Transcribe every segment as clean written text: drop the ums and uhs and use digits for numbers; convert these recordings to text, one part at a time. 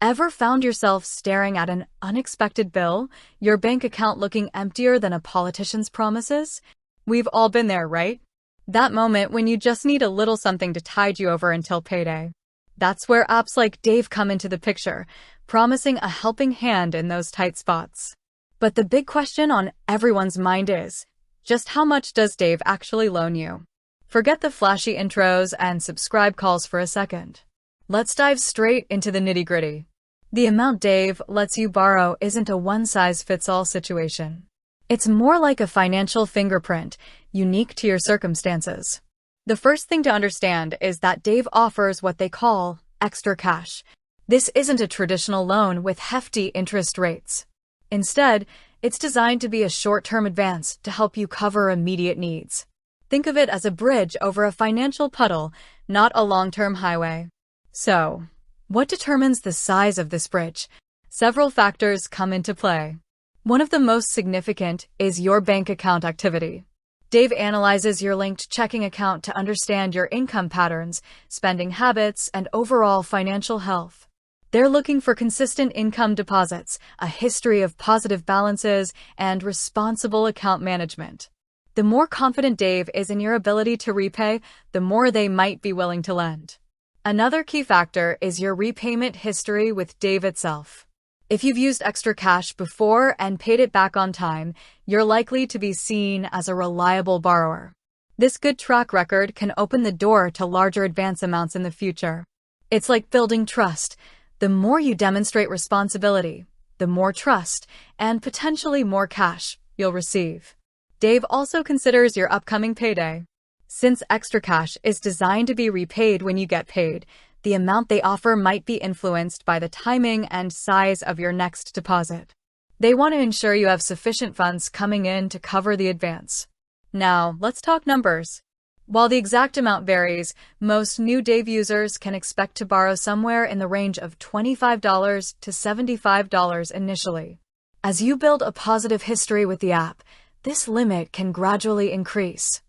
Ever found yourself staring at an unexpected bill, your bank account looking emptier than a politician's promises? We've all been there, right? That moment when you just need a little something to tide you over until payday. That's where apps like Dave come into the picture, promising a helping hand in those tight spots. But the big question on everyone's mind is, just how much does Dave actually loan you? Forget the flashy intros and subscribe calls for a second. Let's dive straight into the nitty-gritty. The amount Dave lets you borrow isn't a one-size-fits-all situation. It's more like a financial fingerprint, unique to your circumstances. The first thing to understand is that Dave offers what they call extra cash. This isn't a traditional loan with hefty interest rates. Instead, it's designed to be a short-term advance to help you cover immediate needs. Think of it as a bridge over a financial puddle, not a long-term highway. So, what determines the size of this bridge? Several factors come into play. One of the most significant is your bank account activity. Dave analyzes your linked checking account to understand your income patterns, spending habits, and overall financial health. They're looking for consistent income deposits, a history of positive balances, and responsible account management. The more confident Dave is in your ability to repay, the more they might be willing to lend. Another key factor is your repayment history with Dave itself. If you've used extra cash before and paid it back on time, you're likely to be seen as a reliable borrower. This good track record can open the door to larger advance amounts in the future. It's like building trust. The more you demonstrate responsibility, the more trust and potentially more cash you'll receive. Dave also considers your upcoming payday. Since extra cash is designed to be repaid when you get paid, the amount they offer might be influenced by the timing and size of your next deposit. They want to ensure you have sufficient funds coming in to cover the advance. Now, let's talk numbers. While the exact amount varies, most new Dave users can expect to borrow somewhere in the range of $25 to $75 initially. As you build a positive history with the app, this limit can gradually increase.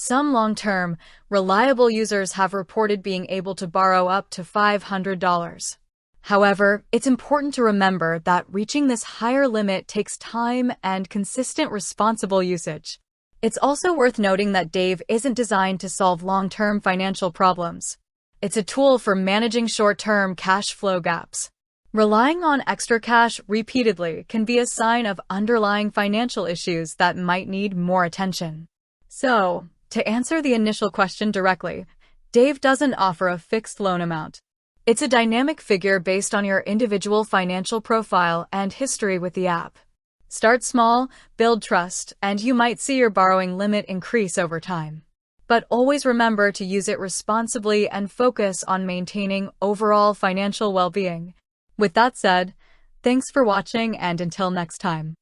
Some long-term, reliable users have reported being able to borrow up to $500. However, it's important to remember that reaching this higher limit takes time and consistent responsible usage. It's also worth noting that Dave isn't designed to solve long-term financial problems. It's a tool for managing short-term cash flow gaps. Relying on extra cash repeatedly can be a sign of underlying financial issues that might need more attention. So, to answer the initial question directly, Dave doesn't offer a fixed loan amount. It's a dynamic figure based on your individual financial profile and history with the app. Start small, build trust, and you might see your borrowing limit increase over time. But always remember to use it responsibly and focus on maintaining overall financial well-being. With that said, thanks for watching, and until next time.